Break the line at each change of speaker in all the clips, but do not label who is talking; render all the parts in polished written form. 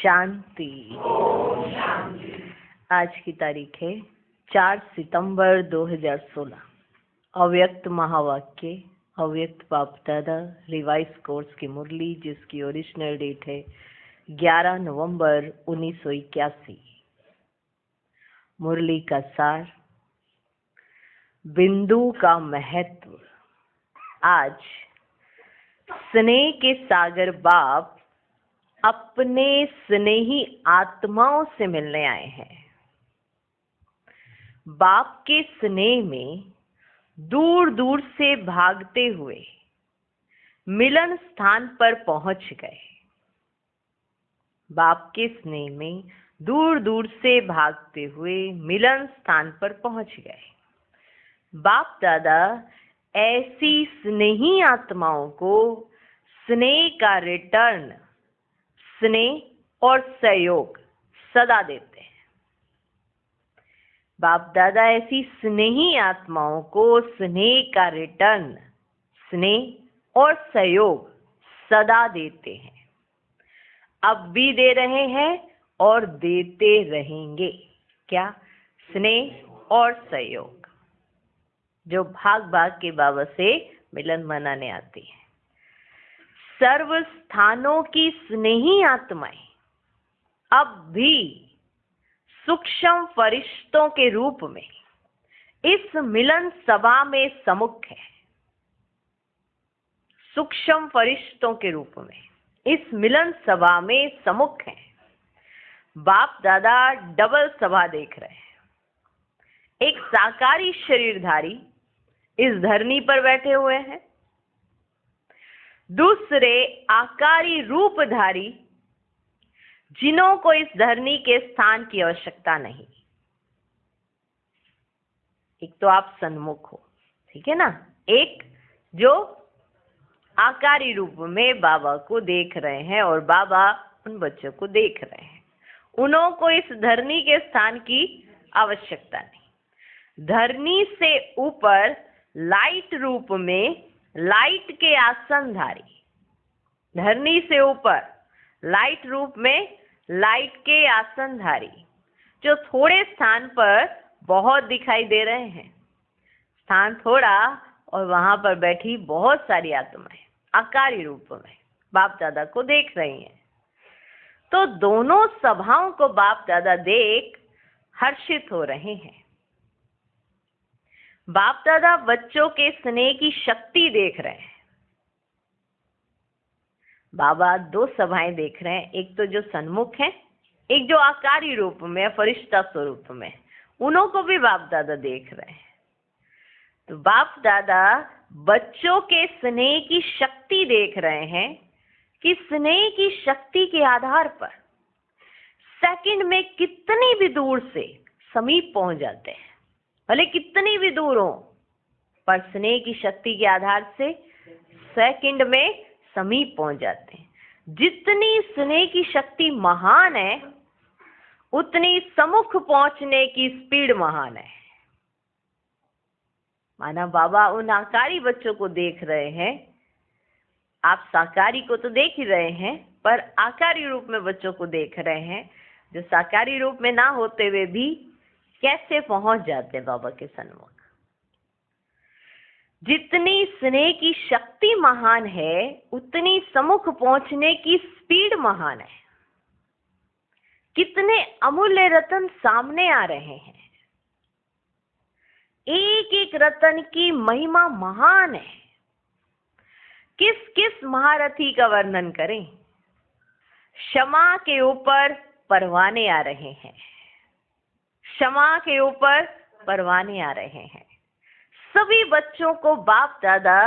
शांति। आज की तारीख है 4 सितंबर 2016। अव्यक्त महावाक्य, अव्यक्त बाप दादा रिवाइज कोर्स की मुरली, जिसकी ओरिजिनल डेट है 11 नवंबर 1981। मुरली का सार, बिंदु का महत्व। आज स्नेह के सागर बाप अपने स्नेही आत्माओं से मिलने आए हैं। बाप के स्नेह में दूर दूर से भागते हुए मिलन स्थान पर पहुंच गए। बाप के स्नेह में दूर दूर से भागते हुए मिलन स्थान पर पहुंच गए। बाप दादा ऐसी स्नेही आत्माओं को स्नेह का रिटर्न, स्नेह और सहयोग सदा देते हैं। बाप दादा ऐसी स्नेही आत्माओं को स्नेह का रिटर्न, स्नेह और सहयोग सदा देते हैं। अब भी दे रहे हैं और देते रहेंगे। क्या? स्नेह और सहयोग, जो भाग भाग के बाबा से मिलन मनाने आती है। सर्व स्थानों की स्नेही आत्माएं अब भी सूक्ष्म फरिश्तों के रूप में इस मिलन सभा में सम्मुख है। सूक्ष्म फरिश्तों के रूप में इस मिलन सभा में सम्मुख है। बाप दादा डबल सभा देख रहे हैं। एक साकारी शरीरधारी इस धरनी पर बैठे हुए हैं, दूसरे आकारी रूपधारी जिन्हों को इस धरनी के स्थान की आवश्यकता नहीं। एक तो आप सन्मुख हो, ठीक है ना, एक जो आकारी रूप में बाबा को देख रहे हैं और बाबा उन बच्चों को देख रहे हैं। उन्हों को इस धरनी के स्थान की आवश्यकता नहीं। धरनी से ऊपर लाइट रूप में लाइट के आसनधारी, धरनी से ऊपर लाइट रूप में लाइट के आसनधारी, जो थोड़े स्थान पर बहुत दिखाई दे रहे हैं। स्थान थोड़ा और वहां पर बैठी बहुत सारी आत्माएं आकारी रूप में बाप दादा को देख रही हैं। तो दोनों सभाओं को बाप दादा देख हर्षित हो रहे हैं। बाप दादा बच्चों के स्नेह की शक्ति देख रहे हैं। बाबा दो सभाएं देख रहे हैं, एक तो जो सन्मुख है, एक जो आकारी रूप में फरिश्ता स्वरूप में, उन्हों को भी बाप दादा देख रहे हैं। तो बाप दादा बच्चों के स्नेह की शक्ति देख रहे हैं कि स्नेह की शक्ति के आधार पर सेकंड में कितनी भी दूर से समीप पहुंच जाते हैं। भले कितनी भी दूर हो, पर स्नेह की शक्ति के आधार से सेकंड में समीप पहुंच जाते हैं। जितनी स्नेह की शक्ति महान है, उतनी सम्मुख पहुंचने की स्पीड महान है। माना बाबा उन आकारी बच्चों को देख रहे हैं। आप साकारी को तो देख ही रहे हैं, पर आकारी रूप में बच्चों को देख रहे हैं, जो साकारी रूप में ना होते हुए भी कैसे पहुंच जाते हैं बाबा के सन्मुख। जितनी स्नेह की शक्ति महान है, उतनी सम्मुख पहुंचने की स्पीड महान है। कितने अमूल्य रतन सामने आ रहे हैं। एक एक रतन की महिमा महान है। किस किस महारथी का वर्णन करें। क्षमा के ऊपर परवाने आ रहे हैं। क्षमा के ऊपर परवाने आ रहे हैं। सभी बच्चों को बाप दादा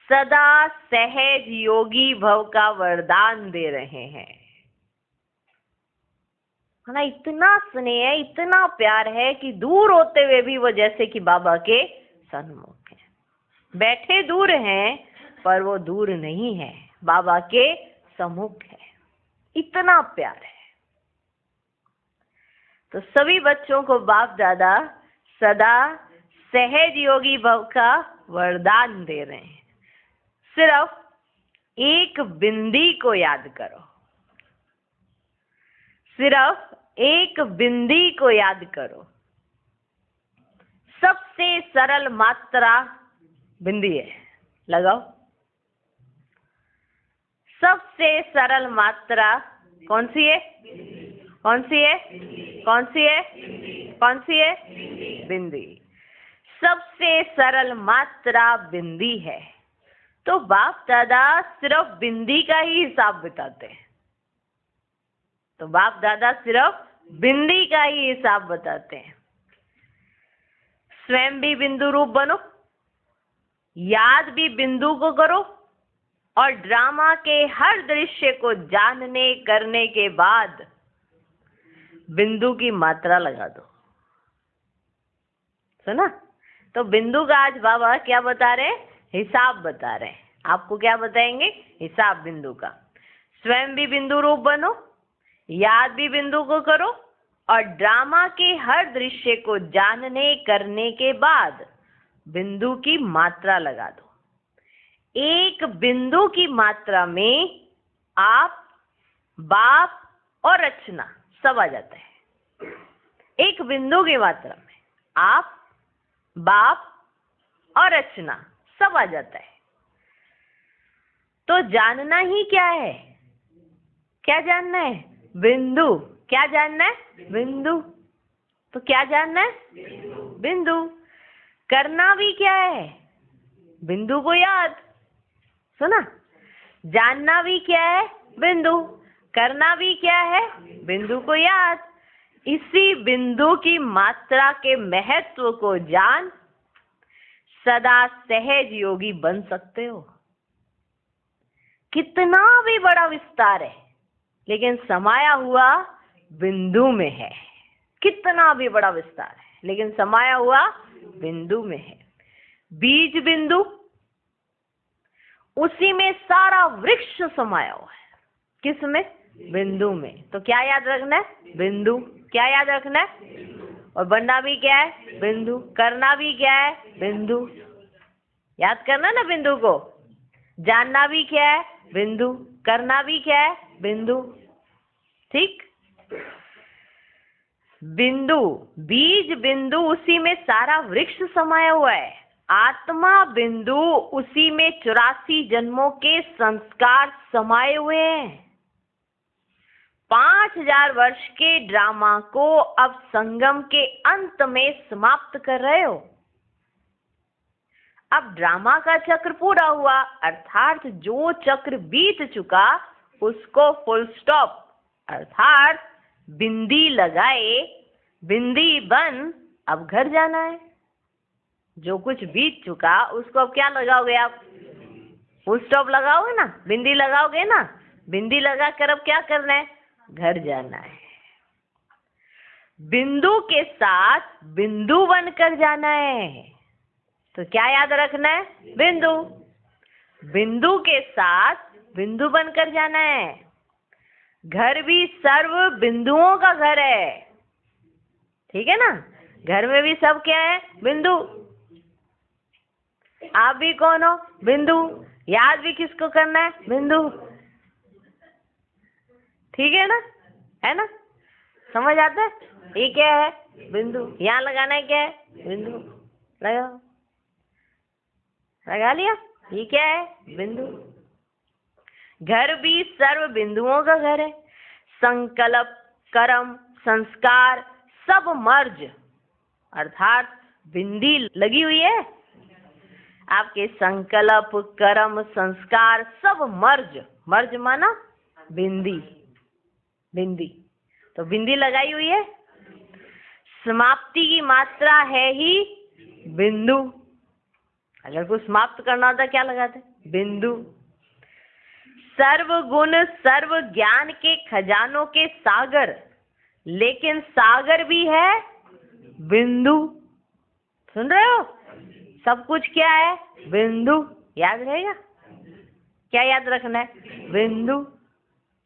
सदा सहज योगी भव का वरदान दे रहे हैं। है ना, इतना स्नेह है, इतना प्यार है कि दूर होते हुए भी वो जैसे कि बाबा के सन्मुख है। बैठे दूर हैं, पर वो दूर नहीं है, बाबा के सम्मुख है। इतना प्यार है। तो सभी बच्चों को बाप दादा सदा सहज योगी भव का वरदान दे रहे हैं। सिर्फ एक बिंदी को याद करो। सिर्फ एक बिंदी को याद करो। सबसे सरल मात्रा बिंदी है, लगाओ। सबसे सरल मात्रा कौन सी है? कौन सी है? कौन सी है? कौन सी है? बिंदी। सबसे सरल मात्रा बिंदी है। तो बाप दादा सिर्फ बिंदी का ही हिसाब बताते हैं। तो बाप दादा सिर्फ बिंदी का ही हिसाब बताते हैं। स्वयं भी बिंदु रूप बनो, याद भी बिंदु को करो, और ड्रामा के हर दृश्य को जानने करने के बाद बिंदु की मात्रा लगा दो। सुना? तो बिंदु का आज बाबा क्या बता रहे हैं? हिसाब बता रहे हैं। आपको क्या बताएंगे? हिसाब बिंदु का। स्वयं भी बिंदु रूप बनो, याद भी बिंदु को करो, और ड्रामा के हर दृश्य को जानने करने के बाद बिंदु की मात्रा लगा दो। एक बिंदु की मात्रा में आप, बाप और रचना सब आ जाता है। एक बिंदु की मात्रा में आप, बाप और रचना सब आ जाता है। तो जानना ही क्या है? क्या जानना है? बिंदु। क्या जानना है? बिंदु। तो क्या जानना है? बिंदु। करना भी क्या है? बिंदु को याद। सुना? जानना भी क्या है? बिंदु। करना भी क्या है? बिंदु को याद। इसी बिंदु की मात्रा के महत्व को जान सदा सहज योगी बन सकते हो। कितना भी बड़ा विस्तार है, लेकिन समाया हुआ बिंदु में है। कितना भी बड़ा विस्तार है, लेकिन समाया हुआ बिंदु में है। बीज बिंदु, उसी में सारा वृक्ष समाया हुआ है। किस में? बिंदु में। तो क्या याद रखना है? बिंदु। क्या याद रखना है? और बनना भी क्या है? बिंदु। करना भी क्या है? बिंदु। याद करना ना बिंदु को। जानना भी क्या है? बिंदु। करना भी क्या है? बिंदु। ठीक? बिंदु, बीज बिंदु, उसी में सारा वृक्ष समाया हुआ है। आत्मा बिंदु, उसी में 84 जन्मों के संस्कार समाये हुए हैं। 5000 वर्ष के ड्रामा को अब संगम के अंत में समाप्त कर रहे हो। अब ड्रामा का चक्र पूरा हुआ, अर्थात जो चक्र बीत चुका उसको फुल स्टॉप, अर्थात बिंदी लगाए, बिंदी बन, अब घर जाना है। जो कुछ बीत चुका उसको अब क्या लगाओगे आप? फुल स्टॉप लगाओगे ना, बिंदी लगाओगे ना। बिंदी लगा कर अब क्या करना है? घर जाना है। बिंदु के साथ बिंदु बनकर जाना है। तो क्या याद रखना है? बिंदु। बिंदु के साथ बिंदु बनकर जाना है। घर भी सर्व बिंदुओं का घर है। ठीक है ना? घर में भी सब क्या है? बिंदु। आप भी कौन हो? बिंदु। याद भी किसको करना है? बिंदु। ठीक है ना? है ना? समझ आता है? ये क्या है? बिंदु। यहाँ लगाना है क्या है? बिंदु। लगाओ। लगा लिया? ये क्या है? बिंदु। घर भी सर्व बिंदुओं का घर है। संकल्प, कर्म, संस्कार सब मर्ज, अर्थात बिंदी लगी हुई है। आपके संकल्प, कर्म, संस्कार सब मर्ज, मर्ज माना बिंदी। बिंदी, तो बिंदी लगाई हुई है। समाप्ति की मात्रा है ही बिंदु। अगर कुछ समाप्त करना होता क्या लगाते? बिंदु। सर्व गुण, सर्व ज्ञान के खजानों के सागर, लेकिन सागर भी है बिंदु। सुन रहे हो? सब कुछ क्या है? बिंदु। याद रहेगा? क्या याद रखना है? बिंदु।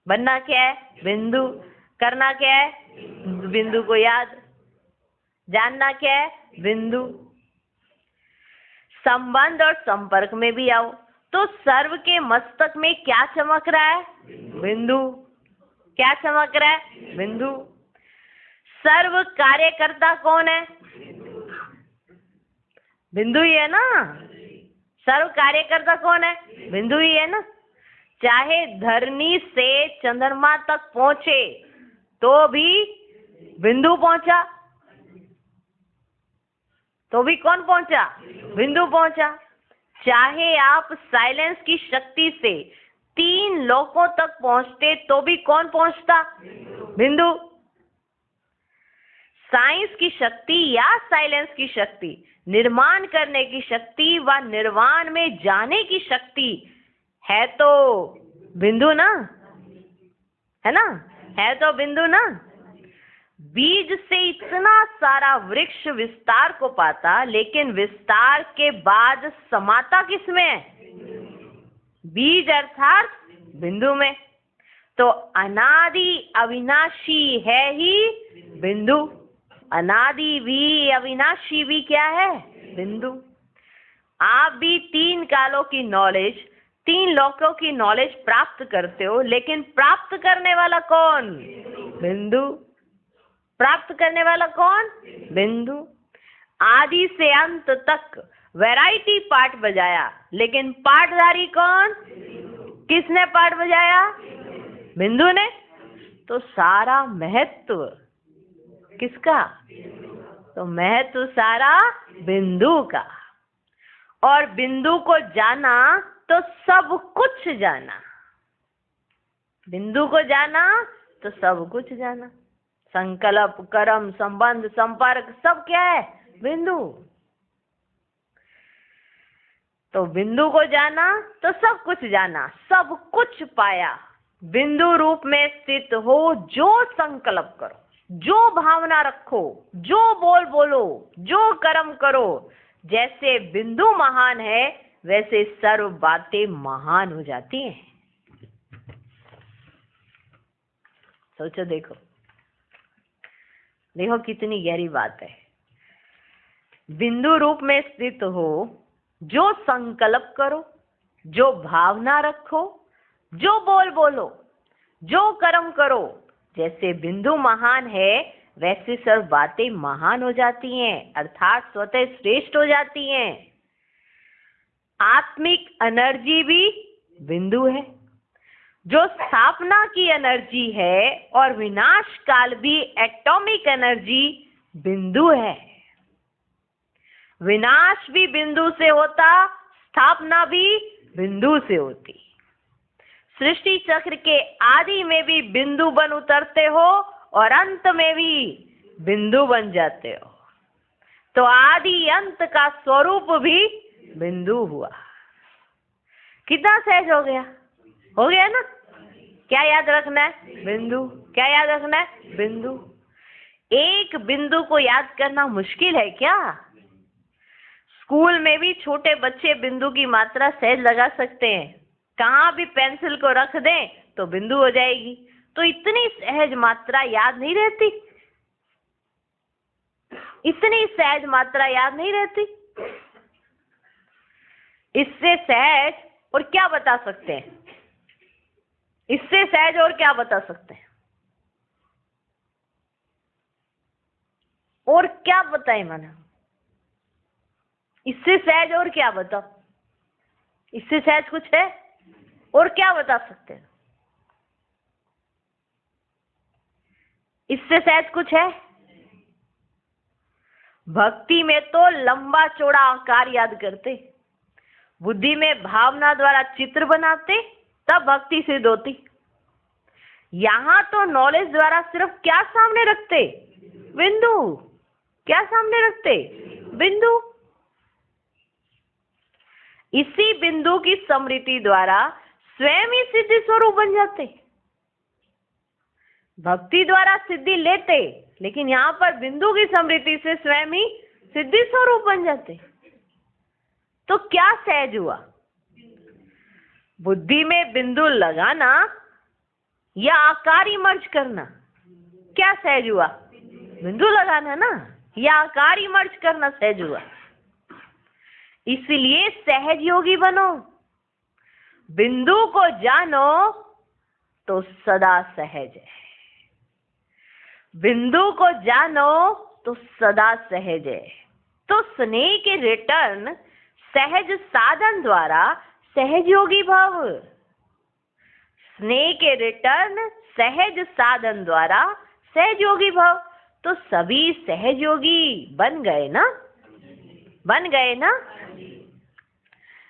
बनना क्या है? बिंदु। करना क्या है? बिंदु को याद। जानना क्या है? बिंदु। संबंध और संपर्क में भी आओ तो सर्व के मस्तक में क्या चमक रहा है? बिंदु। क्या चमक रहा है? बिंदु। सर्व कार्यकर्ता कौन है? बिंदु ही है ना। सर्व कार्यकर्ता कौन है? बिंदु ही है ना। चाहे धरनी से चंद्रमा तक पहुंचे तो भी बिंदु पहुंचा, तो भी कौन पहुंचा? बिंदु पहुंचा। चाहे आप साइलेंस की शक्ति से 3 लोकों तक पहुंचते तो भी कौन पहुंचता? बिंदु। साइंस की शक्ति या साइलेंस की शक्ति, निर्माण करने की शक्ति व निर्वाण में जाने की शक्ति है तो बिंदु ना, है ना? है तो बिंदु ना। बीज से इतना सारा वृक्ष विस्तार को पाता, लेकिन विस्तार के बाद समाता किसमें है? बीज अर्थात बिंदु में। तो अनादि अविनाशी है ही बिंदु। अनादि भी अविनाशी भी क्या है? बिंदु। आप भी 3 कालों की नॉलेज, 3 लोकों की नॉलेज प्राप्त करते हो, लेकिन प्राप्त करने वाला कौन? बिंदु। प्राप्त करने वाला कौन? बिंदु। आदि से अंत तक वैरायटी पार्ट बजाया, लेकिन पार्टधारी कौन? किसने पार्ट बजाया? बिंदु ने। तो सारा महत्व किसका? तो महत्व सारा बिंदु का। और बिंदु को जाना तो सब कुछ जाना। बिंदु को जाना तो सब कुछ जाना। संकल्प, कर्म, संबंध, संपर्क सब क्या है? बिंदु। तो बिंदु को जाना तो सब कुछ जाना, सब कुछ पाया। बिंदु रूप में स्थित हो, जो संकल्प करो, जो भावना रखो, जो बोल बोलो, जो कर्म करो, जैसे बिंदु महान है वैसे सर्व बातें महान हो जाती हैं। सोचो, देखो देखो कितनी गहरी बात है। बिंदु रूप में स्थित हो, जो संकल्प करो, जो भावना रखो, जो बोल बोलो, जो कर्म करो, जैसे बिंदु महान है वैसे सब बातें महान हो जाती हैं, अर्थात स्वतः श्रेष्ठ हो जाती हैं। आत्मिक एनर्जी भी बिंदु है, जो स्थापना की एनर्जी है, और विनाश काल भी एटॉमिक एनर्जी बिंदु है। विनाश भी बिंदु से होता, स्थापना भी बिंदु से होती। सृष्टि चक्र के आदि में भी बिंदु बन उतरते हो और अंत में भी बिंदु बन जाते हो। तो आदि अंत का स्वरूप भी बिंदु हुआ। कितना सहज हो गया? हो गया ना? क्या याद रखना है? बिंदु। क्या याद रखना है? बिंदु। एक बिंदु को याद करना मुश्किल है क्या? स्कूल में भी छोटे बच्चे बिंदु की मात्रा सहज लगा सकते हैं। कहाँ भी पेंसिल को रख दें तो बिंदु हो जाएगी। तो इतनी सहज मात्रा याद नहीं रहती, इतनी सहज मात्रा याद नहीं रहती। इससे सहज और क्या बता सकते हैं? इससे सहज और क्या बता सकते हैं? और क्या बताए मैंने? इससे सहज और क्या बताओ? इससे सहज कुछ है? और क्या बता सकते हैं? इससे सहज कुछ है? भक्ति में तो लंबा चौड़ा आकार याद करते, बुद्धि में भावना द्वारा चित्र बनाते, तब भक्ति सिद्ध होती। यहां तो नॉलेज द्वारा सिर्फ क्या सामने रखते? बिंदु। क्या सामने रखते? बिंदु। इसी बिंदु की स्मृति द्वारा स्वयं ही सिद्धि स्वरूप बन जाते। भक्ति द्वारा सिद्धि लेते, लेकिन यहाँ पर बिंदु की स्मृति से स्वयं ही सिद्धि स्वरूप बन जाते। तो क्या सहज हुआ? बुद्धि में बिंदु लगाना या आकार इमर्ज करना? क्या सहज हुआ? बिंदु लगाना ना, या आकार इमर्ज करना सहज हुआ। इसलिए सहज योगी बनो, बिंदु को जानो तो सदा सहज है। बिंदु को जानो तो सदा सहज है। तो स्नेह के रिटर्न सहज साधन द्वारा सहजयोगी भव। स्नेह के रिटर्न सहज साधन द्वारा सहजयोगी भव। तो सभी सहजयोगी बन गए ना, बन गए ना।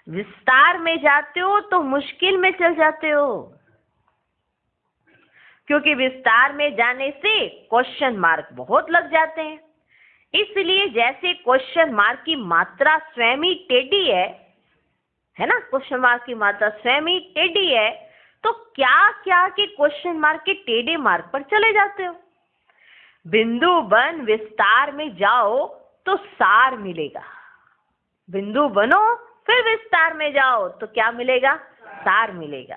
विस्तार में जाते हो तो मुश्किल में चल जाते हो, क्योंकि विस्तार में जाने से क्वेश्चन मार्क बहुत लग जाते हैं। इसलिए जैसे क्वेश्चन मार्क की मात्रा स्वयं ही टेढ़ी है ना, क्वेश्चन मार्क की मात्रा स्वयं ही टेढ़ी है, तो क्या क्या के क्वेश्चन मार्क के टेढ़े मार्क पर चले जाते हो। बिंदु बन विस्तार में जाओ तो सार मिलेगा। बिंदु बनो फिर विस्तार में जाओ तो क्या मिलेगा, सार मिलेगा।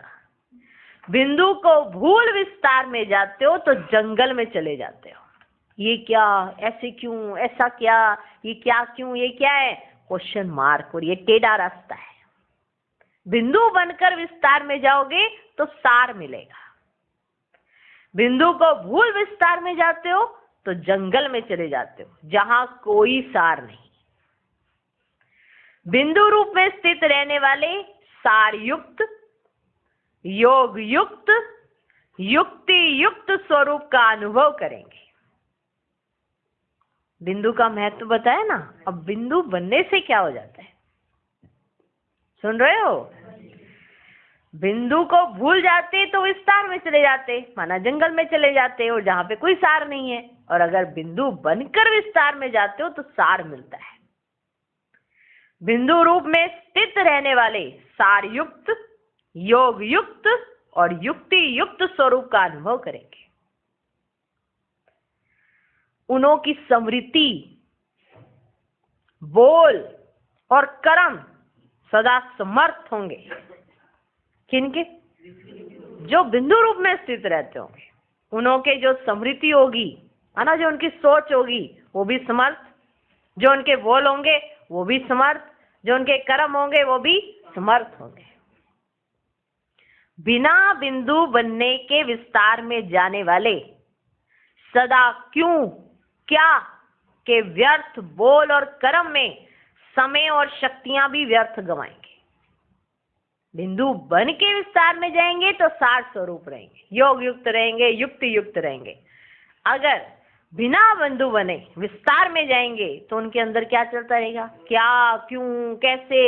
बिंदु को भूल विस्तार में जाते हो तो जंगल में चले जाते हो। ये क्या, ऐसे क्यों, ऐसा क्या, ये क्या क्यों, ये क्या है, क्वेश्चन मार्क, और ये टेढ़ा रास्ता है। बिंदु बनकर विस्तार में जाओगे तो सार मिलेगा। बिंदु को भूल विस्तार में जाते हो तो जंगल में चले जाते हो जहां कोई सार नहीं। बिंदु रूप में स्थित रहने वाले सार युक्त, योग युक्त, युक्ति युक्त स्वरूप का अनुभव करेंगे। बिंदु का महत्व बताया ना। अब बिंदु बनने से क्या हो जाता है, सुन रहे हो। बिंदु को भूल जाते तो विस्तार में चले जाते, माना जंगल में चले जाते और जहां पे कोई सार नहीं है। और अगर बिंदु बनकर विस्तार में जाते हो तो सार मिलता है। बिंदु रूप में स्थित रहने वाले सार युक्त, योग युक्त और युक्ति युक्त स्वरूप का अनुभव करेंगे। उन्हों की स्मृति, बोल और कर्म सदा समर्थ होंगे। किनके, जो बिंदु रूप में स्थित रहते होंगे। उन्हों के जो स्मृति होगी, है ना, जो उनकी सोच होगी वो भी समर्थ, जो उनके बोल होंगे वो भी समर्थ, जो उनके कर्म होंगे वो भी समर्थ होंगे। बिना बिंदु बनने के विस्तार में जाने वाले सदा क्यों, क्या के व्यर्थ बोल और कर्म में समय और शक्तियां भी व्यर्थ गंवाएंगे। बिंदु बन के विस्तार में जाएंगे तो सार स्वरूप रहेंगे, योग युक्त रहेंगे, युक्ति युक्त रहेंगे। अगर बिना बिंदु बने विस्तार में जाएंगे तो उनके अंदर क्या चलता रहेगा, क्या, क्यों, कैसे,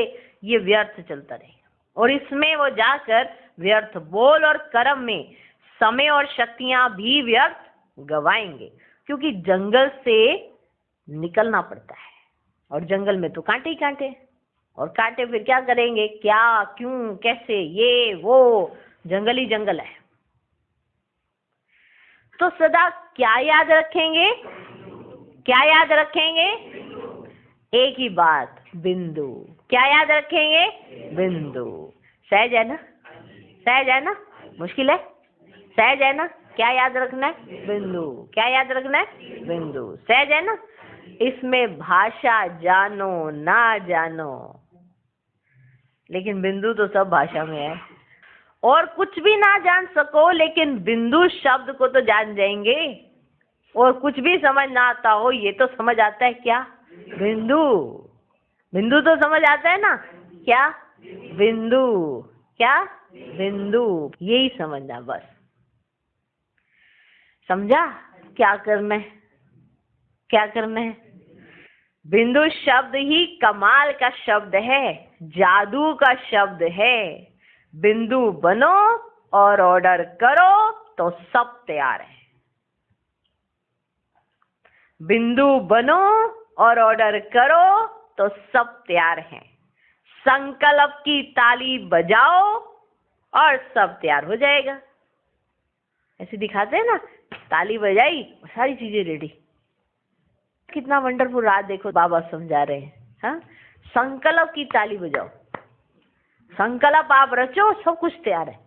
ये व्यर्थ चलता रहेगा। और इसमें वो जाकर व्यर्थ बोल और कर्म में समय और शक्तियां भी व्यर्थ गवाएंगे, क्योंकि जंगल से निकलना पड़ता है और जंगल में तो कांटे ही कांटे, और कांटे फिर क्या करेंगे, क्या, क्यों, कैसे, ये वो, जंगल ही जंगल है। तो सदा क्या याद रखेंगे, क्या याद रखेंगे, एक ही बात, बिंदु। क्या याद रखेंगे, बिंदु। सहज है ना, सहज है ना, मुश्किल है, सहज है ना। क्या याद रखना है, बिंदु। क्या याद रखना है, बिंदु। सहज है ना। इसमें भाषा जानो ना जानो, लेकिन बिंदु तो सब भाषा में है। और कुछ भी ना जान सको लेकिन बिंदु शब्द को तो जान जाएंगे। और कुछ भी समझ ना आता हो ये तो समझ आता है, क्या, बिंदु। बिंदु तो समझ आता है ना, क्या, बिंदु। क्या, बिंदु। यही समझना बस। समझा क्या करना है, क्या करना है। बिंदु शब्द ही कमाल का शब्द है, जादू का शब्द है। बिंदु बनो और ऑर्डर करो तो सब तैयार है। बिंदु बनो और ऑर्डर करो तो सब तैयार है। संकल्प की ताली बजाओ और सब तैयार हो जाएगा। ऐसे दिखाते हैं ना, ताली बजाई सारी चीजें रेडी। कितना वंडरफुल रात देखो, बाबा समझा रहे हैं। हाँ, संकल्प की ताली बजाओ, संकल्प आप रचो, सब कुछ तैयार है।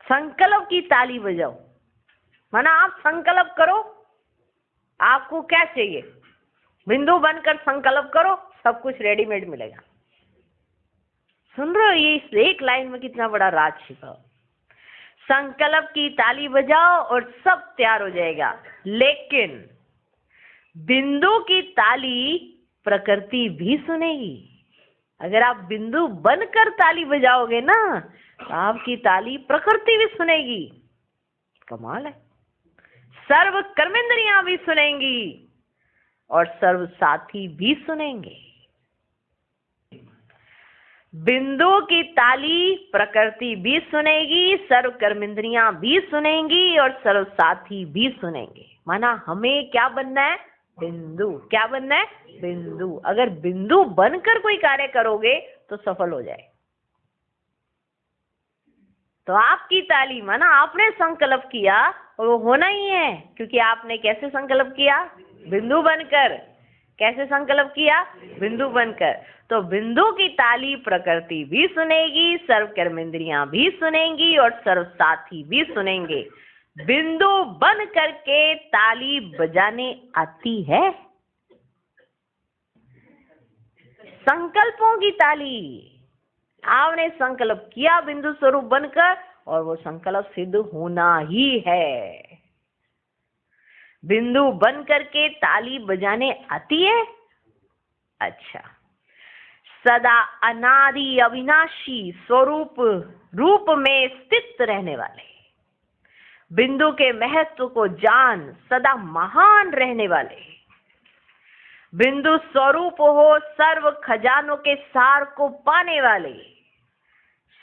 संकल्प की ताली बजाओ, माना आप संकल्प करो, आपको क्या चाहिए, बिंदु बनकर संकल्प करो, सब कुछ रेडीमेड मिलेगा। सुन रहे हो, ये इस एक लाइन में कितना बड़ा राज छिपा। संकल्प की ताली बजाओ और सब तैयार हो जाएगा। लेकिन बिंदु की ताली प्रकृति भी सुनेगी। अगर आप बिंदु बनकर ताली बजाओगे ना तो आपकी ताली प्रकृति भी सुनेगी। कमाल है। सर्व कर्मेंद्रियां भी सुनेंगी और सर्व साथी भी सुनेंगे। बिंदु की ताली प्रकृति भी सुनेगी, सर्व कर्मेंद्रियां भी सुनेंगी और सर्व साथी भी सुनेंगे। माना हमें क्या बनना है? बिंदु। क्या बनना है? बिंदु। अगर बिंदु बनकर कोई कार्य करोगे तो सफल हो जाए। तो आपकी ताली, माना आपने संकल्प किया और वो होना ही है, क्योंकि आपने कैसे संकल्प किया? बिंदु बनकर। कैसे संकल्प किया? बिंदु बनकर। तो बिंदु की ताली प्रकृति भी सुनेगी, सर्व कर्मेंद्रियां भी सुनेंगी और सर्व साथी भी सुनेंगे। बिंदु बन करके ताली बजाने आती है। संकल्पों की ताली। आपने संकल्प किया बिंदु स्वरूप बनकर और वो संकल्प सिद्ध होना ही है। बिंदु बन करके ताली बजाने आती है। अच्छा, सदा अनादि अविनाशी स्वरूप रूप में स्थित रहने वाले, बिंदु के महत्व को जान सदा महान रहने वाले, बिंदु स्वरूप हो सर्व खजानों के सार को पाने वाले,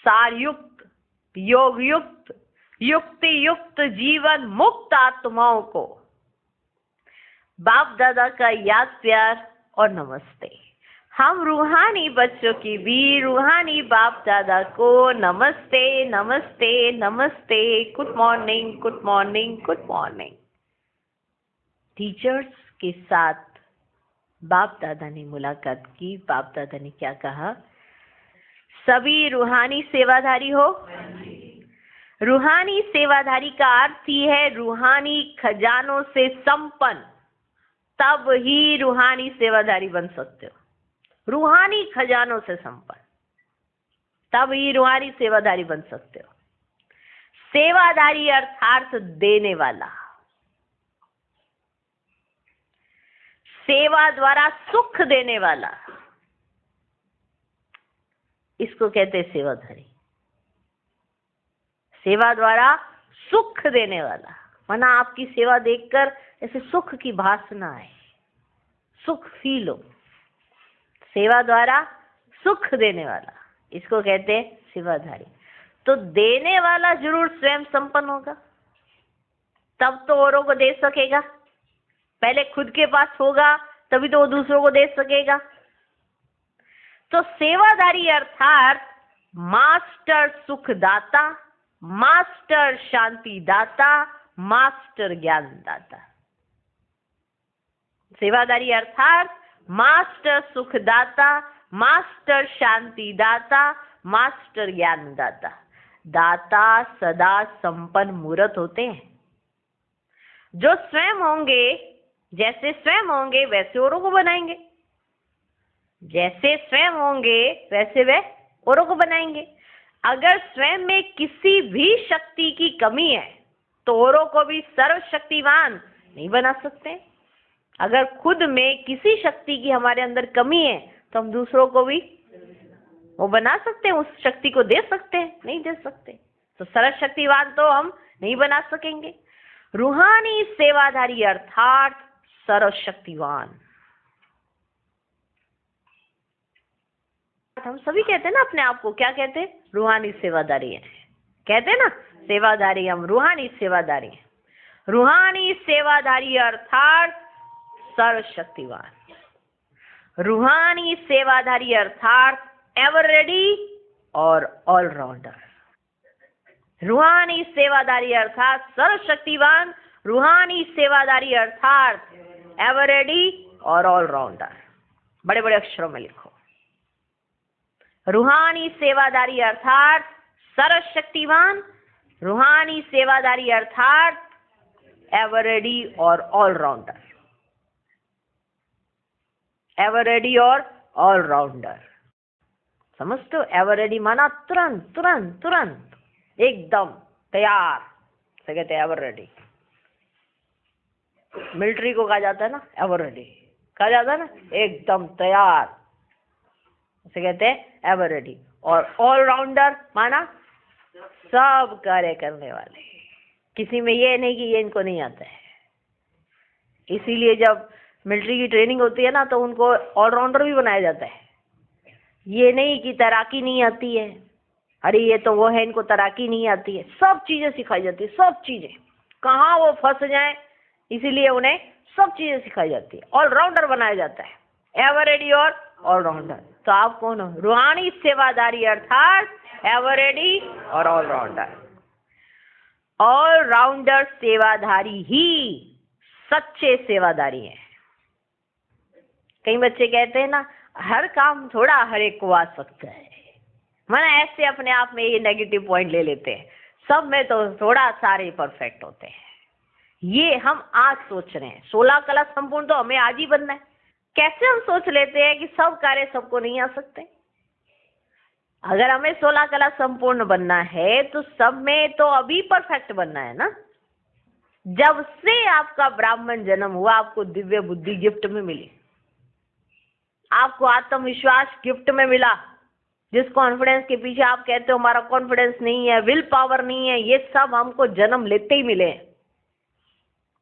सार युक्त, योग युक्त, युक्ति युक्त जीवन मुक्त आत्माओं को बाप दादा का याद प्यार और नमस्ते। हम रूहानी बच्चों की भी रूहानी बाप दादा को नमस्ते नमस्ते नमस्ते। Good morning, good morning, good morning. Teachers के साथ बाप दादा ने मुलाकात की। बाप दादा ने क्या कहा? सभी रूहानी सेवाधारी हो। रूहानी सेवाधारी का अर्थ ही है रूहानी खजानों से संपन्न। तब ही रूहानी सेवाधारी बन सकते हो। रूहानी खजानों से संपन्न, तब ही रूहानी सेवाधारी बन सकते हो। सेवाधारी अर्थात देने वाला, सेवा द्वारा सुख देने वाला, इसको कहते हैं सेवाधारी। सेवा द्वारा सुख देने वाला, माना आपकी सेवा देखकर ऐसे सुख की भासना है, सुख फील हो। सेवा द्वारा सुख देने वाला, इसको कहते हैं सेवाधारी। तो देने वाला जरूर स्वयं संपन्न होगा, तब तो औरों को दे सकेगा। पहले खुद के पास होगा तभी तो वो दूसरों को दे सकेगा। तो सेवाधारी अर्थात मास्टर सुखदाता, मास्टर शांति दाता, मास्टर ज्ञान दाता। सेवाधारी अर्थात मास्टर सुखदाता, मास्टर शांति दाता, मास्टर ज्ञान दाता। दाता सदा संपन्न मूर्त होते हैं, जो स्वयं होंगे, जैसे स्वयं होंगे वैसे औरों को बनाएंगे। जैसे स्वयं होंगे वैसे वे औरों को बनाएंगे। अगर स्वयं में किसी भी शक्ति की कमी है तो औरों को भी सर्वशक्तिवान नहीं बना सकते। अगर खुद में किसी शक्ति की हमारे अंदर कमी है तो हम दूसरों को भी वो बना सकते हैं, उस शक्ति को दे सकते हैं? नहीं दे सकते। तो सर्वशक्तिवान तो हम नहीं बना सकेंगे। रूहानी सेवाधारी अर्थात सर्वशक्तिवान। हम सभी कहते हैं ना अपने आप को, क्या कहते हैं? रूहानी सेवाधारी है। कहते हैं ना सेवाधारी, हम रूहानी सेवाधारी हैं। रूहानी सेवाधारी अर्थात सर्वशक्तिवान। रूहानी सेवाधारी अर्थात एवर रेडी और ऑलराउंडर। रूहानी सेवाधारी अर्थात सर्वशक्तिवान, रूहानी सेवाधारी अर्थात एवर रेडी और ऑलराउंडर। बड़े बड़े अक्षरों में लिखो। रूहानी सेवाधारी अर्थात सर्वशक्तिवान, रूहानी सेवाधारी अर्थात एवर रेडी और ऑलराउंडर। एवर रेडी और ऑलराउंडर, समझते हो? एवर रेडी माना तुरंत तुरंत तुरंत, एकदम तैयार, से कहते हैं एवर रेडी। मिलिट्री को कहा जाता है ना एवर रेडी, कहा जाता है ना एकदम तैयार, उसे कहते हैं एवर रेडी। और ऑलराउंडर माना सब कार्य करने वाले, किसी में ये नहीं कि ये इनको नहीं आता है। इसीलिए जब मिलिट्री की ट्रेनिंग होती है ना तो उनको ऑलराउंडर भी बनाया जाता है। ये नहीं कि तैराकी नहीं आती है, अरे ये तो वो है इनको तैराकी नहीं आती है, सब चीजें सिखाई जाती है, सब चीजें, कहाँ वो फंस जाए इसीलिए उन्हें सब चीजें सिखाई जाती है, ऑलराउंडर बनाया जाता है, एवर रेडी और ऑलराउंडर। तो आप कौन हो? रूहानी सेवादारी अर्थात एवर रेडी और ऑलराउंडर। ऑलराउंडर सेवाधारी ही सच्चे सेवादारी हैं। कई बच्चे कहते हैं ना हर काम थोड़ा हर एक को आ सकता है, माना ऐसे अपने आप में ये नेगेटिव पॉइंट ले लेते हैं, सब में तो थोड़ा सारे परफेक्ट होते हैं। ये हम आज सोच रहे हैं 16 कला संपूर्ण तो हमें आज ही बनना है। कैसे हम सोच लेते हैं कि सब कार्य सबको नहीं आ सकते? अगर हमें 16 कला संपूर्ण बनना है तो सब में तो अभी परफेक्ट बनना है ना। जब से आपका ब्राह्मण जन्म हुआ आपको दिव्य बुद्धि गिफ्ट में मिली, आपको आत्मविश्वास गिफ्ट में मिला। जिस कॉन्फिडेंस के पीछे आप कहते हो हमारा कॉन्फिडेंस नहीं है, विल पावर नहीं है, ये सब हमको जन्म लेते ही मिले,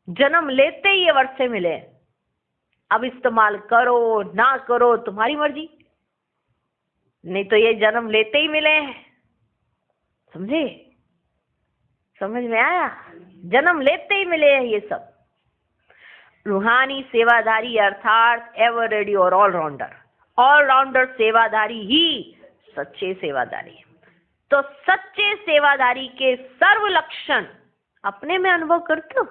जन्म लेते ही ये वर्ष से मिले। अब इस्तेमाल करो ना करो तुम्हारी मर्जी, नहीं तो ये जन्म लेते ही मिले हैं। समझे? समझ में आया? जन्म लेते ही मिले हैं ये सब। रूहानी सेवाधारी अर्थात एवर रेडी और ऑलराउंडर। ऑलराउंडर सेवाधारी ही सच्चे सेवादारी। तो सच्चे सेवादारी के सर्व लक्षण अपने में अनुभव करते हो?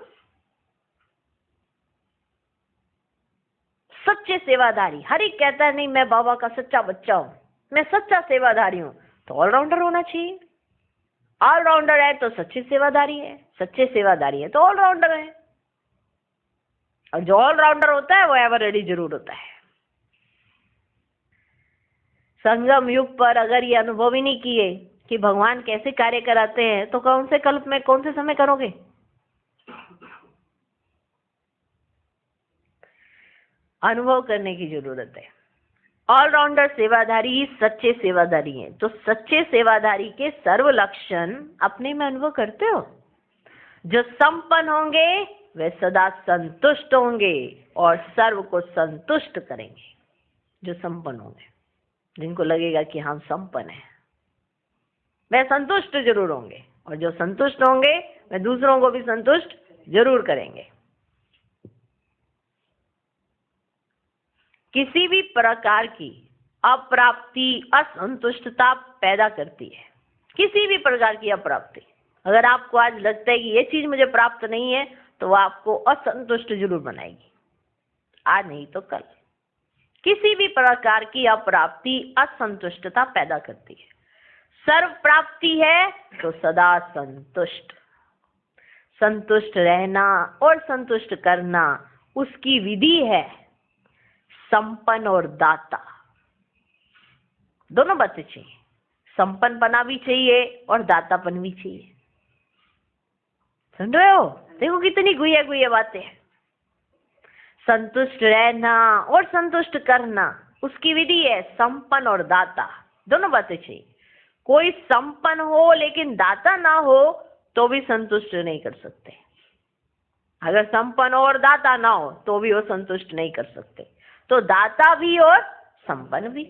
सच्चे सेवादारी, हर एक कहता है नहीं मैं बाबा का सच्चा बच्चा हूं, मैं सच्चा सेवादारी हूं, तो ऑलराउंडर होना चाहिए। ऑलराउंडर है तो सच्ची सेवादारी है, सच्चे सेवादारी है तो ऑलराउंडर है। और जो ऑलराउंडर होता है वो एवर रेडी जरूर होता है। संगम युग पर अगर ये अनुभव ही नहीं किए कि भगवान कैसे कार्य कराते हैं तो कौन से कल्प में कौन से समय करोगे? अनुभव करने की जरूरत है। ऑलराउंडर सेवाधारी ही सच्चे सेवादारी हैं। तो सच्चे सेवादारी के सर्व लक्षण अपने में अनुभव करते हो। जो संपन्न होंगे वे सदा संतुष्ट होंगे और सर्व को संतुष्ट करेंगे। जो संपन्न होंगे, जिनको लगेगा कि हम संपन्न हैं, वे संतुष्ट जरूर होंगे, और जो संतुष्ट होंगे वे दूसरों को भी संतुष्ट जरूर करेंगे। किसी भी प्रकार की अप्राप्ति असंतुष्टता पैदा करती है। किसी भी प्रकार की अप्राप्ति, अगर आपको आज लगता है कि ये चीज मुझे प्राप्त नहीं है तो वो आपको असंतुष्ट जरूर बनाएगी, आज नहीं तो कल। किसी भी प्रकार की अप्राप्ति असंतुष्टता पैदा करती है। सर्व प्राप्ति है तो सदा संतुष्ट। संतुष्ट रहना और संतुष्ट करना उसकी विधि है। संपन्न और दाता दोनों बातें चाहिए। संपन्नपना भी चाहिए और दातापन भी चाहिए। सुन रहे हो? देखो कितनी गुया गुया बातें हैं। संतुष्ट रहना और संतुष्ट करना उसकी विधि है। संपन्न और दाता दोनों बातें चाहिए। कोई संपन्न हो लेकिन दाता ना हो तो भी संतुष्ट नहीं कर सकते। अगर संपन्न और दाता ना हो तो भी वो संतुष्ट नहीं कर सकते। तो दाता भी और संपन्न भी।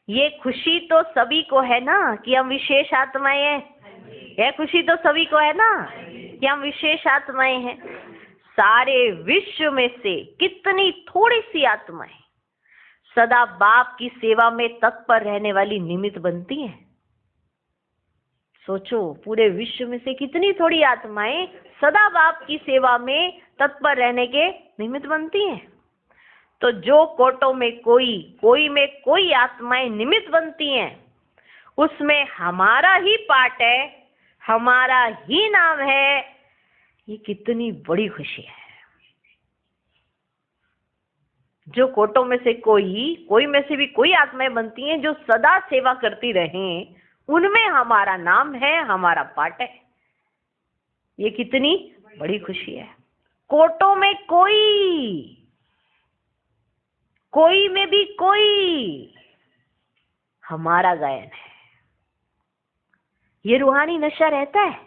ये खुशी तो सभी को है ना कि हम विशेष आत्माएं हैं। यह खुशी तो सभी को है ना कि हम विशेष आत्माएं हैं। सारे विश्व में से कितनी थोड़ी सी आत्माएं सदा बाप की सेवा में तत्पर रहने वाली निमित्त बनती हैं। सोचो, पूरे विश्व में से कितनी थोड़ी आत्माएं सदा बाप की सेवा में तत्पर रहने के निमित्त बनती हैं। तो जो कोटों में कोई में कोई आत्माएं निमित्त बनती हैं, उसमें हमारा ही पार्ट है, हमारा ही नाम है। ये कितनी बड़ी खुशी है। जो कोटों में से कोई में से भी कोई आत्माएं बनती हैं जो सदा सेवा करती रहें, उनमें हमारा नाम है, हमारा पार्ट है। ये कितनी बड़ी खुशी है। कोटों में कोई में भी कोई हमारा गायन है। ये रूहानी नशा रहता है।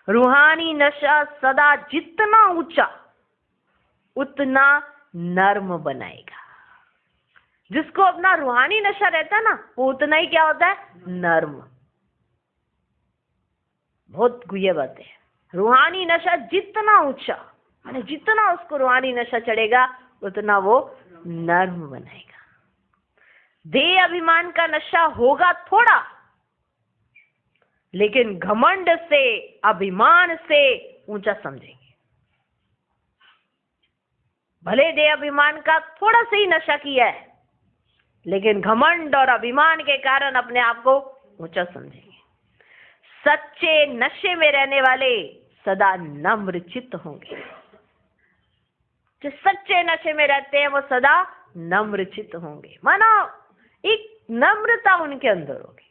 रूहानी नशा सदा जितना ऊंचा उतना नर्म बनाएगा। जिसको अपना रूहानी नशा रहता है ना, वो उतना ही क्या होता है, नर्म। बहुत गुह्य बात है। रूहानी नशा जितना ऊंचा, माने जितना उसको रूहानी नशा चढ़ेगा उतना वो नर्म बनाएगा। देह अभिमान का नशा होगा थोड़ा, लेकिन घमंड से, अभिमान से ऊंचा समझेंगे। भले देह अभिमान का थोड़ा सा ही नशा किया है, लेकिन घमंड और अभिमान के कारण अपने आप को ऊंचा समझेंगे। सच्चे नशे में रहने वाले सदा नम्र चित्त होंगे। जो सच्चे नशे में रहते हैं वो सदा नम्र चित्त होंगे। मानो एक नम्रता उनके अंदर होगी।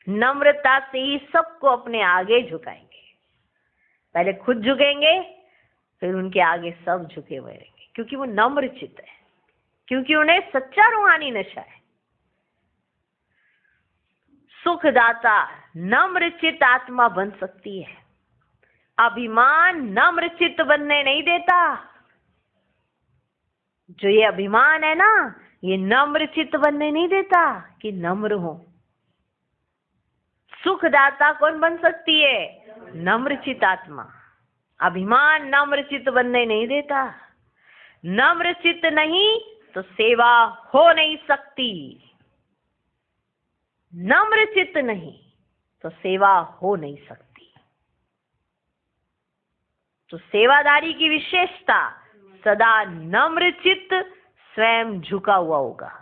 नम्रता से ही सबको अपने आगे झुकाएंगे। पहले खुद झुकेंगे, फिर उनके आगे सब झुके हुए रहेंगे, क्योंकि वो नम्र चित्त है, क्योंकि उन्हें सच्चा रूहानी नशा है। सुखदाता नम्र चित्त आत्मा बन सकती है। अभिमान नम्र चित्त बनने नहीं देता। जो ये अभिमान है ना, ये नम्र चित्त बनने नहीं देता कि नम्र हो। सुखदाता कौन बन सकती है? नम्र चित्त आत्मा। अभिमान नम्र चित्त बनने नहीं देता। नम्र चित्त नहीं तो सेवा हो नहीं सकती। नम्र चित्त नहीं तो सेवा हो नहीं सकती। तो सेवादारी की विशेषता सदा नम्र चित्त स्वयं झुका हुआ होगा।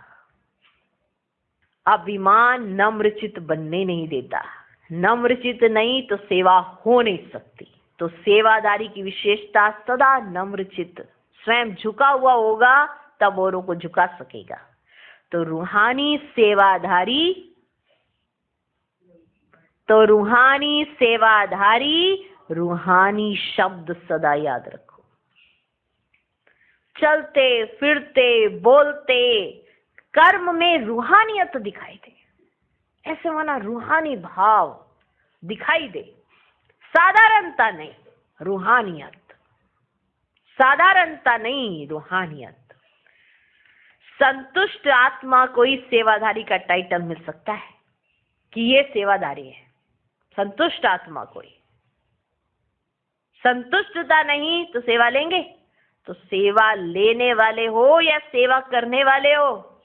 अभिमान नम्र चित्त बनने नहीं देता। नम्र चित्त नहीं तो सेवा हो नहीं सकती। तो सेवादारी की विशेषता सदा नम्र चित्त स्वयं झुका हुआ होगा, तब औरों को झुका सकेगा। तो रूहानी सेवाधारी रूहानी शब्द सदा याद रखो। चलते फिरते बोलते कर्म में रूहानियत दिखाई दे। ऐसे माना रूहानी भाव दिखाई दे। साधारणता नहीं, रूहानियत। साधारणता नहीं, रूहानियत। संतुष्ट आत्मा को ही सेवाधारी का टाइटल मिल सकता है कि ये सेवाधारी है। संतुष्ट आत्मा को ही। संतुष्टता नहीं तो सेवा लेंगे? तो सेवा लेने वाले हो या सेवा करने वाले हो,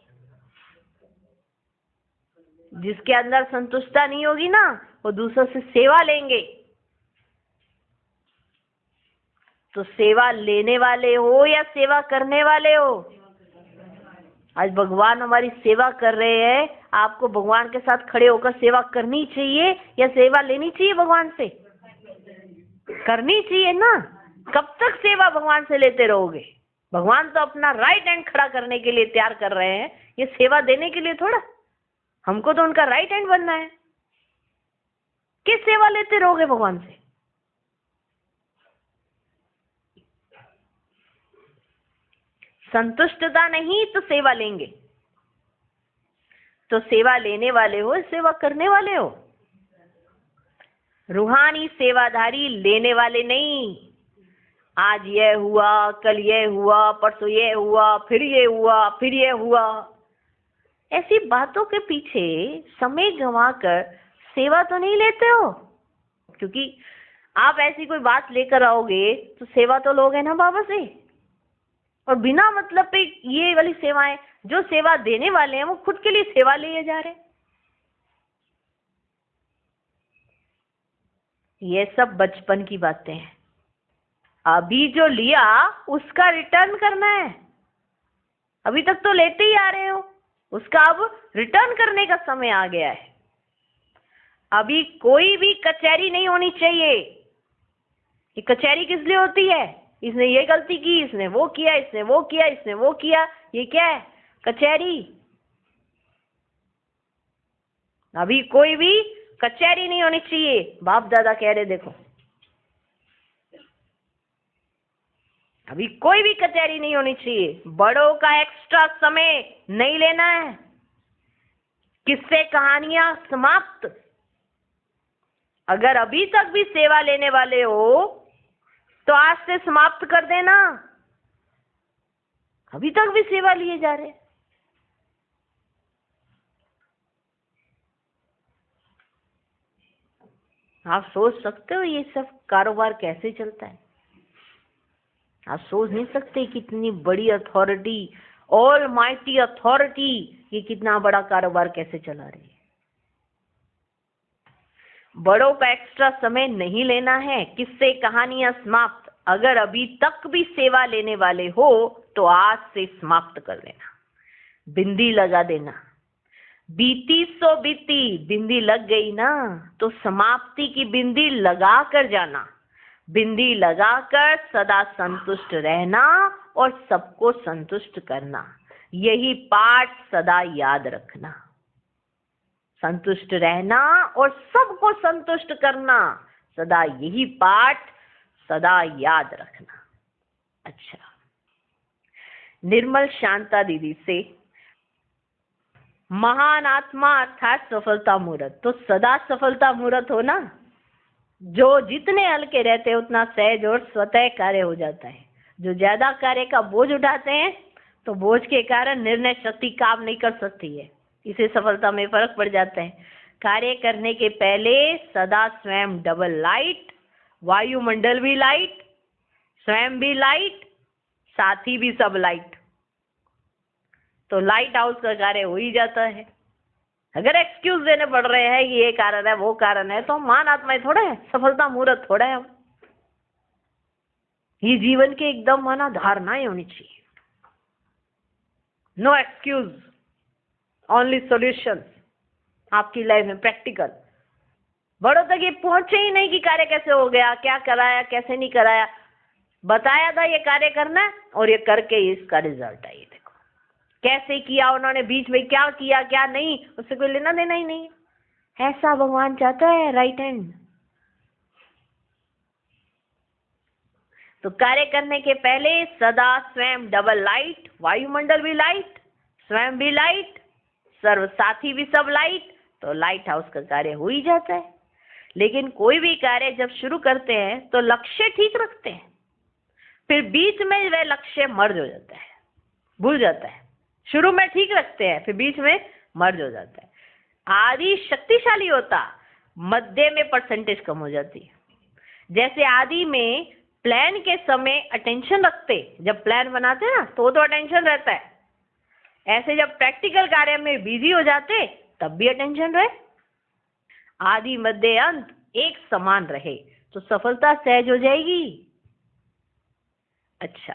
जिसके अंदर संतुष्टता नहीं होगी ना, वो दूसरों से सेवा लेंगे। तो सेवा लेने वाले हो या सेवा करने वाले हो? आज भगवान हमारी सेवा कर रहे हैं, आपको भगवान के साथ खड़े होकर सेवा करनी चाहिए या सेवा लेनी चाहिए? भगवान से करनी चाहिए ना। कब तक सेवा भगवान से लेते रहोगे? भगवान तो अपना राइट हैंड खड़ा करने के लिए तैयार कर रहे हैं, ये सेवा देने के लिए थोड़ा। हमको तो उनका राइट हैंड बनना है। किस सेवा लेते रहोगे भगवान से? संतुष्टता नहीं तो सेवा लेंगे। तो सेवा लेने वाले हो, सेवा करने वाले हो। रूहानी सेवाधारी लेने वाले नहीं। आज ये हुआ, कल ये हुआ, परसों ये हुआ, फिर ये हुआ, फिर ये हुआ, ऐसी बातों के पीछे समय गंवाकर सेवा तो नहीं लेते हो। क्योंकि आप ऐसी कोई बात लेकर आओगे तो सेवा तो लोगे ना बाबा से। और बिना मतलब पे ये वाली सेवाएं, जो सेवा देने वाले हैं वो खुद के लिए सेवा लिए जा रहे हैं। ये सब बचपन की बातें हैं। अभी जो लिया उसका रिटर्न करना है। अभी तक तो लेते ही आ रहे हो, उसका अब रिटर्न करने का समय आ गया है। अभी कोई भी कचहरी नहीं होनी चाहिए। ये कचहरी किस लिए होती है? इसने ये गलती की, इसने वो किया, इसने वो किया, इसने वो किया। ये क्या है? कचहरी। अभी कोई भी कचहरी नहीं होनी चाहिए, बाप दादा कह रहे देखो। अभी कोई भी कचहरी नहीं होनी चाहिए, बड़ों का एक्स्ट्रा समय नहीं लेना है, किस्से कहानियां समाप्त। अगर अभी तक भी सेवा लेने वाले हो तो आज से समाप्त कर देना। अभी तक भी सेवा लिए जा रहे हैं। आप सोच सकते हो ये सब कारोबार कैसे चलता है? आप सोच नहीं सकते कितनी बड़ी अथॉरिटी, ऑल माइटी अथॉरिटी, ये कितना बड़ा कारोबार कैसे चला रही है। बड़ों का एक्स्ट्रा समय नहीं लेना है, किससे कहानियां समाप्त। अगर अभी तक भी सेवा लेने वाले हो तो आज से समाप्त कर देना। बिंदी लगा देना, बीती सो बीती, बिंदी लग गई ना तो समाप्ति की बिंदी लगा कर जाना। बिंदी लगाकर सदा संतुष्ट रहना और सबको संतुष्ट करना, यही पाठ सदा याद रखना। संतुष्ट रहना और सबको संतुष्ट करना, सदा यही पाठ सदा याद रखना। अच्छा, निर्मल शांता दीदी से महान आत्मा अर्थात सफलता मूर्त, तो सदा सफलता मूर्त हो ना। जो जितने हल्के रहते हैं उतना सहज और स्वतः कार्य हो जाता है। जो ज्यादा कार्य का बोझ उठाते हैं तो बोझ के कारण निर्णय शक्ति काम नहीं कर सकती है, इसे सफलता में फर्क पड़ जाता है। कार्य करने के पहले सदा स्वयं डबल लाइट, वायुमंडल भी लाइट, स्वयं भी लाइट, साथी भी सब लाइट, तो लाइट हाउस का कार्य हो ही जाता है। अगर एक्सक्यूज देने पड़ रहे हैं कि ये कारण है वो कारण है, तो हम महान आत्माएं थोड़ा है, सफलता मूर्त थोड़ा है हम। ये जीवन के एकदम माना धारणाएं होनी चाहिए। नो एक्सक्यूज, ओनली सॉल्यूशन आपकी लाइफ में प्रैक्टिकल। बड़ों तक ये पहुंचे ही नहीं कि कार्य कैसे हो गया, क्या कराया कैसे नहीं कराया। बताया था ये कार्य करना और ये करके इसका रिजल्ट है। ये देखो कैसे किया उन्होंने, बीच में क्या किया क्या नहीं, उससे कोई लेना देना ही नहीं। ऐसा भगवान चाहता है राइट हैंड। तो कार्य करने के पहले सदा स्वयं डबल लाइट, वायुमंडल भी लाइट, स्वयं भी लाइट, सर्व साथी भी सब लाइट, तो लाइट हाउस का कार्य हो ही जाता है। लेकिन कोई भी कार्य जब शुरू करते हैं तो लक्ष्य ठीक रखते हैं, फिर बीच में वह लक्ष्य मर्ज हो जाता है, भूल जाता है। शुरू में ठीक रखते हैं, फिर बीच में मर्ज हो जाता है। आदि शक्तिशाली होता, मध्य में परसेंटेज कम हो जाती है। जैसे आदि में प्लान के समय अटेंशन रखते, जब प्लान बनाते हैं ना तो अटेंशन रहता है। ऐसे जब प्रैक्टिकल कार्य में बिजी हो जाते तब भी अटेंशन रहे। आदि मध्य अंत एक समान रहे तो सफलता सहज हो जाएगी। अच्छा,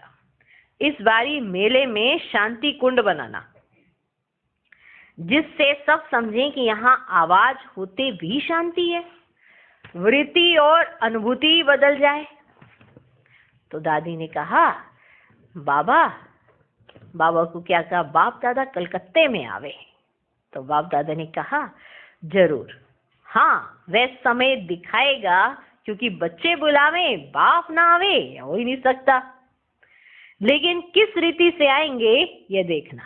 इस बारी मेले में शांति कुंड बनाना, जिससे सब समझें कि यहाँ आवाज होते भी शांति है, वृत्ति और अनुभूति बदल जाए। तो दादी ने कहा बाबा को क्या कहा, बाप दादा कलकत्ते में आवे। तो बाप दादा ने कहा जरूर, हाँ वह समय दिखाएगा, क्योंकि बच्चे बुलावे बाप ना आवे हो ही नहीं सकता। लेकिन किस रीति से आएंगे ये देखना,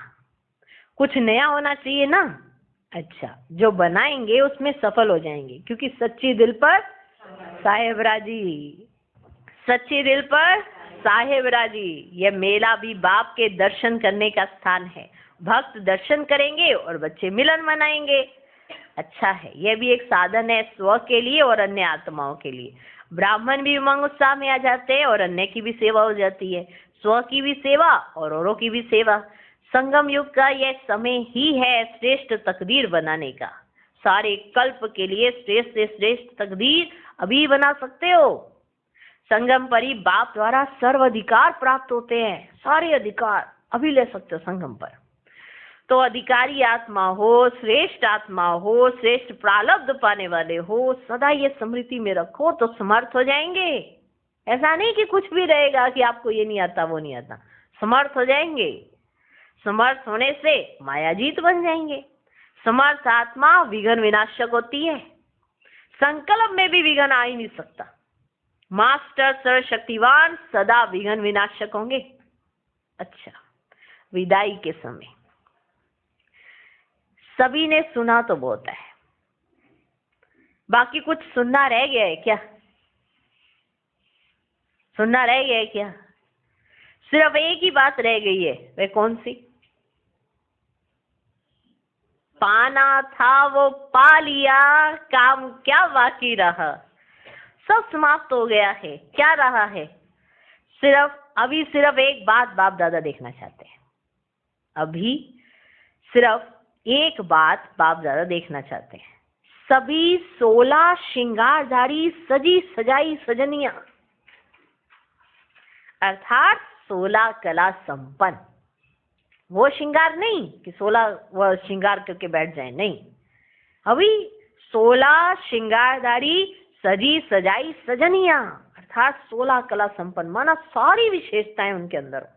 कुछ नया होना चाहिए ना। अच्छा, जो बनाएंगे उसमें सफल हो जाएंगे, क्योंकि सच्ची दिल पर साहेब राजी, सच्चे दिल पर साहेब राजी। यह मेला भी बाप के दर्शन करने का स्थान है। भक्त दर्शन करेंगे और बच्चे मिलन मनाएंगे। अच्छा है, यह भी एक साधन है स्व के लिए और अन्य आत्माओं के लिए। ब्राह्मण भी उमंग उत्साह में आ जाते हैं और अन्य की भी सेवा हो जाती है, स्व की भी सेवा और औरों की भी सेवा। संगम युग का यह समय ही है श्रेष्ठ तकदीर बनाने का। सारे कल्प के लिए श्रेष्ठ से श्रेष्ठ तकदीर अभी बना सकते हो। संगम पर ही बाप द्वारा सर्व अधिकार प्राप्त होते हैं, सारे अधिकार अभी ले सकते हो संगम पर। तो अधिकारी आत्मा हो, श्रेष्ठ आत्मा हो, श्रेष्ठ प्रारब्ध पाने वाले हो, सदा ये स्मृति में रखो तो समर्थ हो जाएंगे। ऐसा नहीं कि कुछ भी रहेगा कि आपको ये नहीं आता वो नहीं आता, समर्थ हो जाएंगे। समर्थ होने से मायाजीत बन जाएंगे। समर्थ आत्मा विघ्न विनाशक होती है। संकल्प में भी विघ्न आ ही नहीं सकता। मास्टर सर्वशक्तिवान सदा विघ्न विनाशक होंगे। अच्छा, विदाई के समय सभी ने सुना तो बहुत है, बाकी कुछ सुनना रह गया है क्या? सुनना रह गया है क्या? सिर्फ एक ही बात रह गई है, वह कौन सी? पाना था वो पा लिया, काम क्या बाकी रहा? सब समाप्त हो गया है। क्या रहा है? अभी सिर्फ एक बात बाप दादा देखना चाहते हैं। अभी सिर्फ एक बात बाप दादा देखना चाहते हैं। सभी 16 श्रृंगारधारी सजी सजाई सजनिया, अर्थात 16 कला संपन्न। वो श्रृंगार नहीं कि 16 वो श्रृंगार करके बैठ जाए, नहीं। अभी 16 श्रृंगारधारी सजी सजाई सजनिया, अर्थात 16 कला संपन्न, माना सारी विशेषताएं उनके अंदर।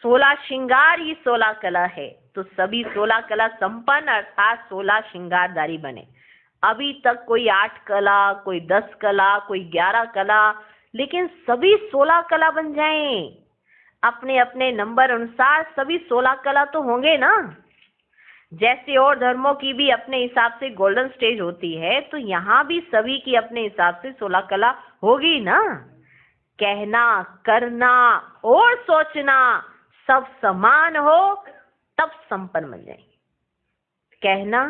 16 श्रृंगार ही 16 कला है, तो सभी 16 कला संपन्न अर्थात 16 श्रृंगारधारी बने। अभी तक कोई 8 कला, कोई 10 कला, कोई 11 कला, लेकिन सभी 16 कला बन जाएं। अपने अपने नंबर अनुसार सभी 16 कला तो होंगे ना। जैसे और धर्मों की भी अपने हिसाब से गोल्डन स्टेज होती है, तो यहाँ भी सभी की अपने हिसाब से 16 कला होगी ना। कहना, करना और सोचना सब समान हो तब संपन्न बन जाएंगे। कहना,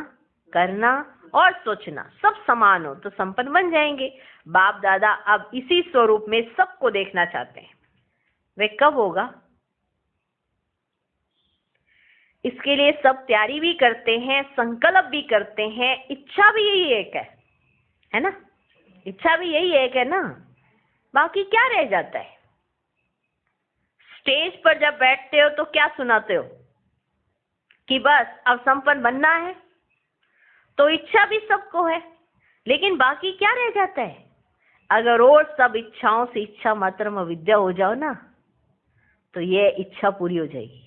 करना और सोचना सब समान हो तो संपन्न बन जाएंगे। बाप दादा अब इसी स्वरूप में सबको देखना चाहते हैं। वे कब होगा? इसके लिए सब तैयारी भी करते हैं, संकल्प भी करते हैं। इच्छा भी यही एक है ना? इच्छा भी यही एक है ना। बाकी क्या रह जाता है? स्टेज पर जब बैठते हो तो क्या सुनाते हो कि बस अब संपन्न बनना है, तो इच्छा भी सबको है, लेकिन बाकी क्या रह जाता है? अगर और सब इच्छाओं से इच्छा मात्र में विद्या हो जाओ ना, तो ये इच्छा पूरी हो जाएगी।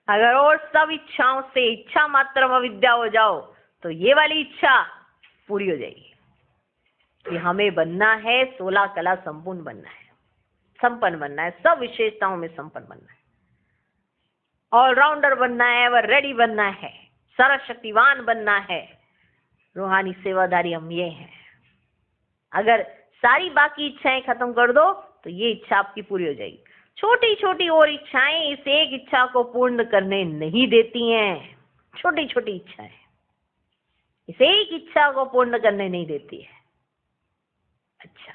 अगर और सब इच्छाओं से इच्छा मात्र में विद्या हो जाओ तो ये वाली इच्छा पूरी हो जाएगी कि हमें बनना है, 16 कला संपूर्ण बनना है, संपन्न बनना है, सब विशेषताओं में संपन्न बनना है, ऑलराउंडर बनना है, वह रेडी बनना है, सर्वशक्तिवान बनना है, रूहानी सेवादारी हम ये हैं। अगर सारी बाकी इच्छाएं खत्म कर दो तो ये इच्छा आपकी पूरी हो जाएगी। छोटी छोटी और इच्छाएं इस एक इच्छा को पूर्ण करने नहीं देती हैं। छोटी छोटी इच्छाएं इस एक इच्छा को पूर्ण करने नहीं देती है। अच्छा,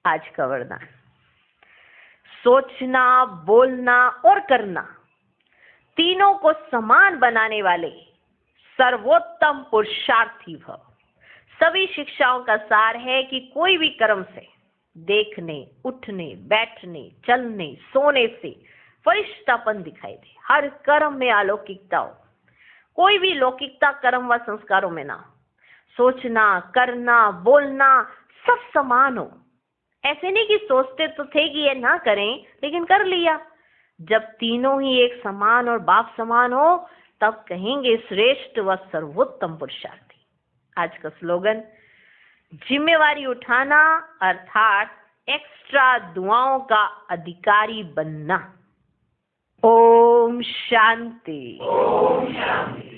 आज का वरदान, सोचना, बोलना और करना तीनों को समान बनाने वाले सर्वोत्तम पुरुषार्थी भव। सभी शिक्षाओं का सार है कि कोई भी कर्म से, देखने, उठने, बैठने, चलने, सोने से फरिश्तापन दिखाई दे। हर कर्म में अलौकिकता हो, कोई भी लौकिकता कर्म व संस्कारों में ना हो। सोचना, करना, बोलना सब समान हो। ऐसे नहीं कि सोचते तो थे कि ये ना करें लेकिन कर लिया। जब तीनों ही एक समान और बाप समान हो तब कहेंगे श्रेष्ठ व सर्वोत्तम पुरुषार्थी। आज का स्लोगन, जिम्मेवारी उठाना अर्थात एक्स्ट्रा दुआओं का अधिकारी बनना। ओम शांति। ओम शांति।